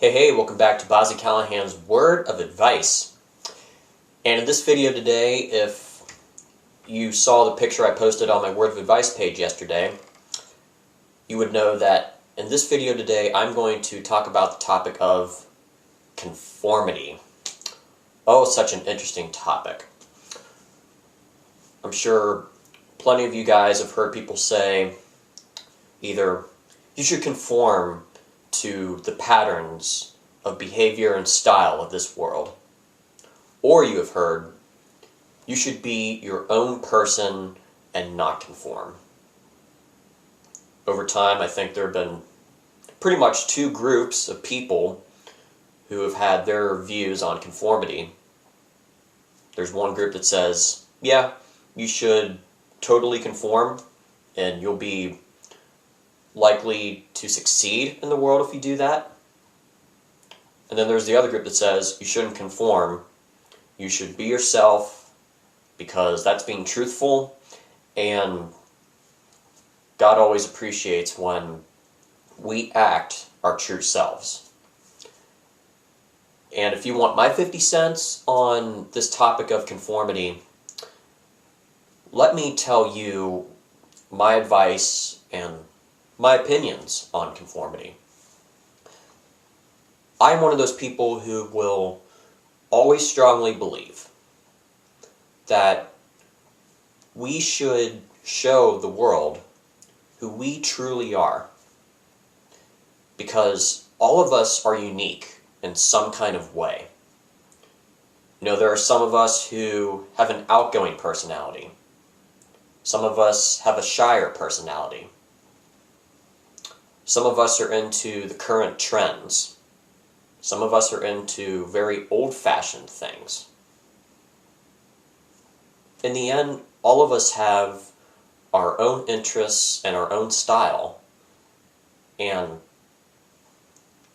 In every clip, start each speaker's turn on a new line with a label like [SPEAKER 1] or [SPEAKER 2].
[SPEAKER 1] Hey, welcome back to Bobb-z Callahan's Word of Advice. And in this video today, if you saw the picture I posted on my Word of Advice page yesterday, you would know that in this video today, I'm going to talk about the topic of conformity. Oh, such an interesting topic. I'm sure plenty of you guys have heard people say either you should conform to the patterns of behavior and style of this world, or you have heard you should be your own person and not conform. Over time, I think there have been pretty much two groups of people who have had their views on conformity. There's one group that says, yeah, you should totally conform and you'll be likely to succeed in the world if you do that. And then there's the other group that says you shouldn't conform, you should be yourself because that's being truthful, and God always appreciates when we act our true selves. And if you want my 50 cents on this topic of conformity, let me tell you my advice and my opinions on conformity. I'm one of those people who will always strongly believe that we should show the world who we truly are, because all of us are unique in some kind of way. You know, there are some of us who have an outgoing personality. Some of us have a shyer personality. Some of us are into the current trends. Some of us are into very old-fashioned things. In the end, all of us have our own interests and our own style, and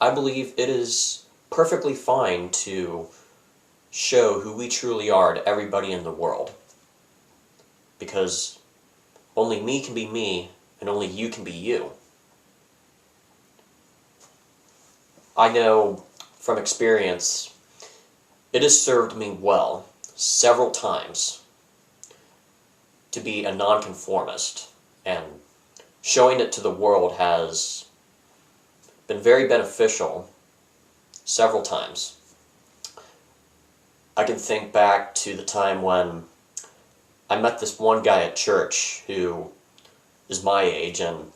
[SPEAKER 1] I believe it is perfectly fine to show who we truly are to everybody in the world, because only me can be me, and only you can be you. I know from experience, it has served me well several times to be a nonconformist, and showing it to the world has been very beneficial several times. I can think back to the time when I met this one guy at church who is my age, and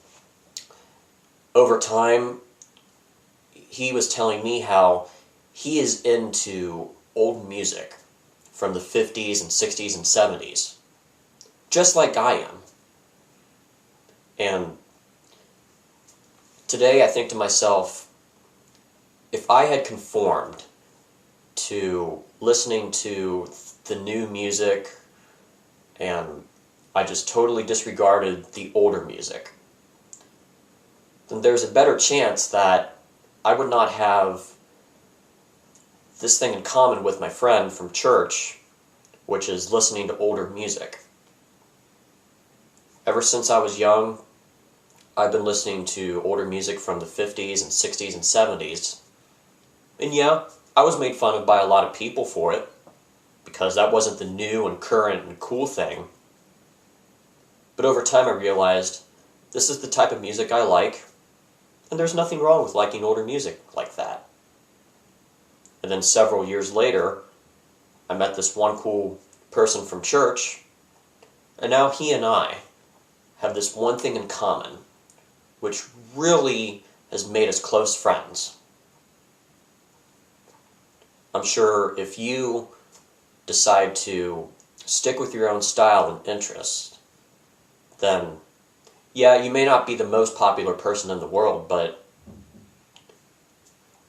[SPEAKER 1] over time he was telling me how he is into old music from the 50s and 60s and 70s, just like I am. And today I think to myself, if I had conformed to listening to the new music and I just totally disregarded the older music, then there's a better chance that I would not have this thing in common with my friend from church, which is listening to older music. Ever since I was young, I've been listening to older music from the 50s and 60s and 70s. And yeah, I was made fun of by a lot of people for it, because that wasn't the new and current and cool thing. But over time I realized this is the type of music I like, and there's nothing wrong with liking older music like that. And then several years later, I met this one cool person from church, and now he and I have this one thing in common, which really has made us close friends. I'm sure if you decide to stick with your own style and interest, then yeah, you may not be the most popular person in the world, but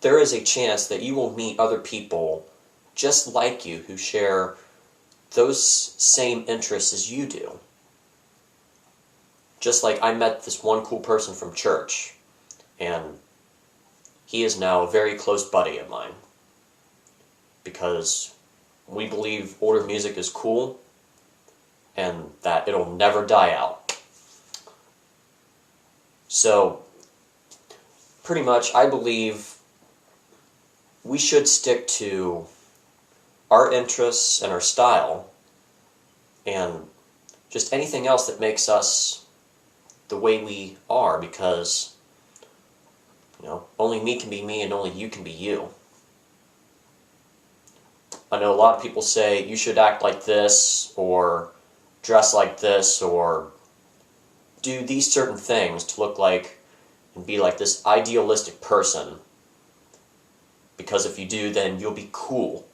[SPEAKER 1] there is a chance that you will meet other people just like you who share those same interests as you do. Just like I met this one cool person from church, and he is now a very close buddy of mine, because we believe older music is cool and that it'll never die out. So, pretty much, I believe we should stick to our interests and our style, and just anything else that makes us the way we are, because, only me can be me and only you can be you. I know a lot of people say you should act like this, or dress like this, or do these certain things to look like and be like this idealistic person, because if you do, then you'll be cool.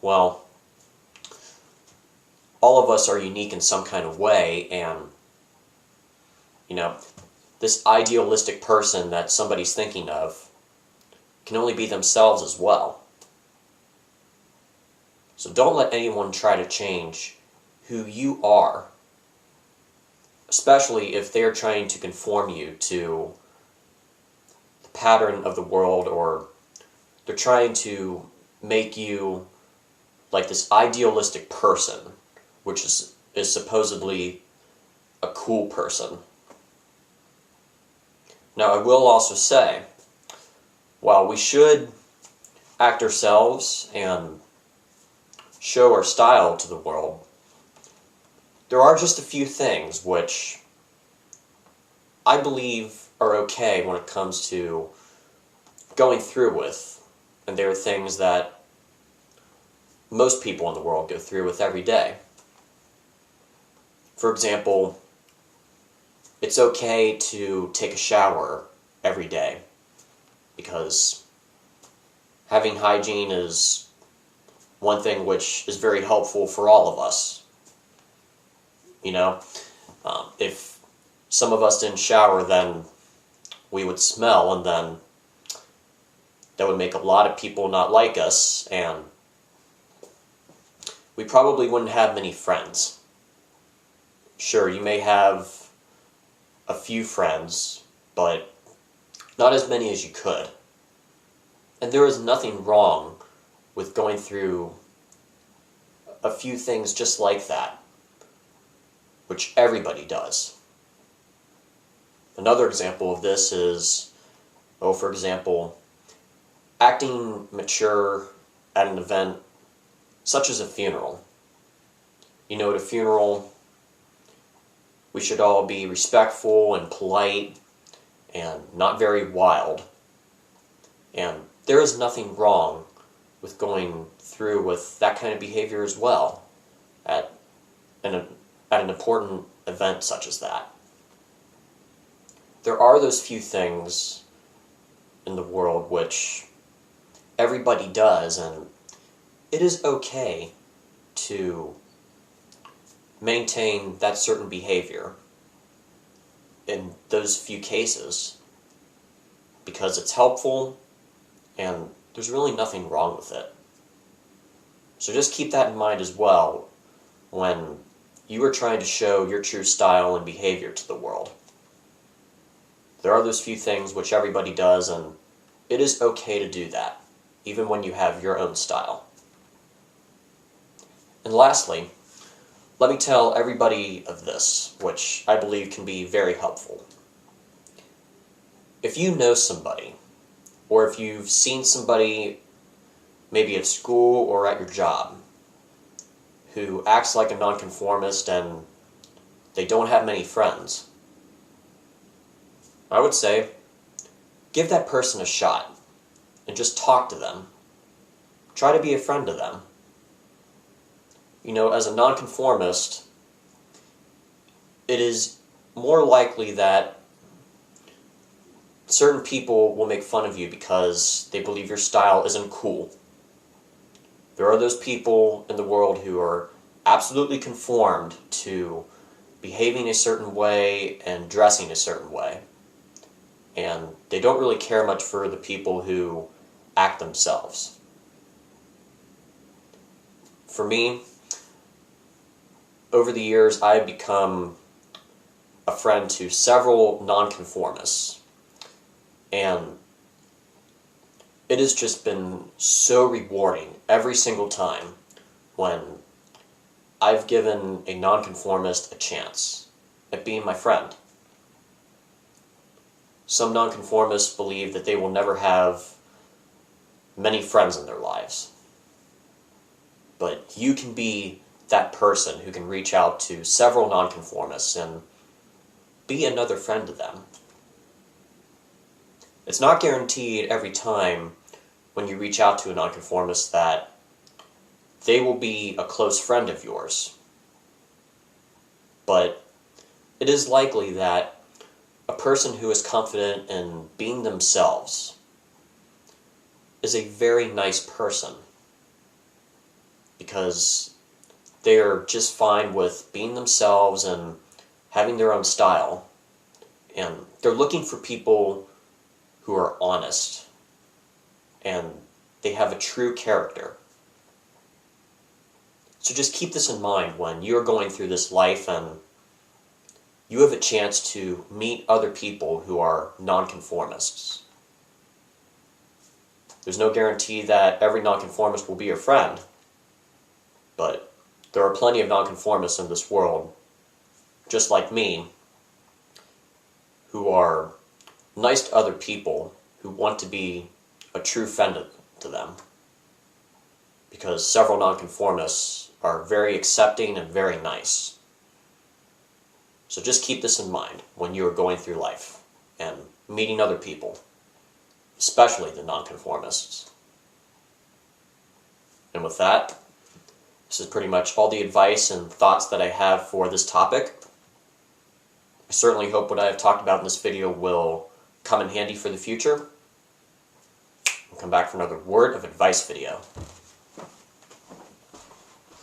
[SPEAKER 1] Well, all of us are unique in some kind of way, and, this idealistic person that somebody's thinking of can only be themselves as well. So don't let anyone try to change who you are, especially if they're trying to conform you to the pattern of the world, or they're trying to make you like this idealistic person, which is supposedly a cool person. Now, I will also say, while we should act ourselves and show our style to the world, there are just a few things which I believe are okay when it comes to going through with, and they are things that most people in the world go through with every day. For example, it's okay to take a shower every day, because having hygiene is one thing which is very helpful for all of us. If some of us didn't shower, then we would smell, and then that would make a lot of people not like us, and we probably wouldn't have many friends. Sure, you may have a few friends, but not as many as you could. And there is nothing wrong with going through a few things just like that, which everybody does. Another example of this is, for example, acting mature at an event such as a funeral. At a funeral, we should all be respectful and polite and not very wild. And there is nothing wrong with going through with that kind of behavior as well at an important event such as that. There are those few things in the world which everybody does, and it is okay to maintain that certain behavior in those few cases, because it's helpful and there's really nothing wrong with it. So just keep that in mind as well when you are trying to show your true style and behavior to the world. There are those few things which everybody does, and it is okay to do that, even when you have your own style. And lastly, let me tell everybody of this, which I believe can be very helpful. If you know somebody, or if you've seen somebody, maybe at school or at your job, who acts like a nonconformist and they don't have many friends, I would say, give that person a shot and just talk to them. Try to be a friend to them. As a nonconformist, it is more likely that certain people will make fun of you because they believe your style isn't cool. There are those people in the world who are absolutely conformed to behaving a certain way and dressing a certain way. And they don't really care much for the people who act themselves. For me, over the years, I've become a friend to several nonconformists, and it has just been so rewarding every single time when I've given a nonconformist a chance at being my friend. Some nonconformists believe that they will never have many friends in their lives. But you can be that person who can reach out to several nonconformists and be another friend to them. It's not guaranteed every time when you reach out to a nonconformist that they will be a close friend of yours. But it is likely that a person who is confident in being themselves is a very nice person, because they are just fine with being themselves and having their own style, and they're looking for people who are honest and they have a true character. So just keep this in mind when you're going through this life and you have a chance to meet other people who are nonconformists. There's no guarantee that every nonconformist will be your friend, but there are plenty of nonconformists in this world, just like me, who are nice to other people who want to be a true friend to them, because several nonconformists are very accepting and very nice. So just keep this in mind when you are going through life and meeting other people, especially the nonconformists. And with that, this is pretty much all the advice and thoughts that I have for this topic. I certainly hope what I have talked about in this video will come in handy for the future. I'll come back for another word of advice video.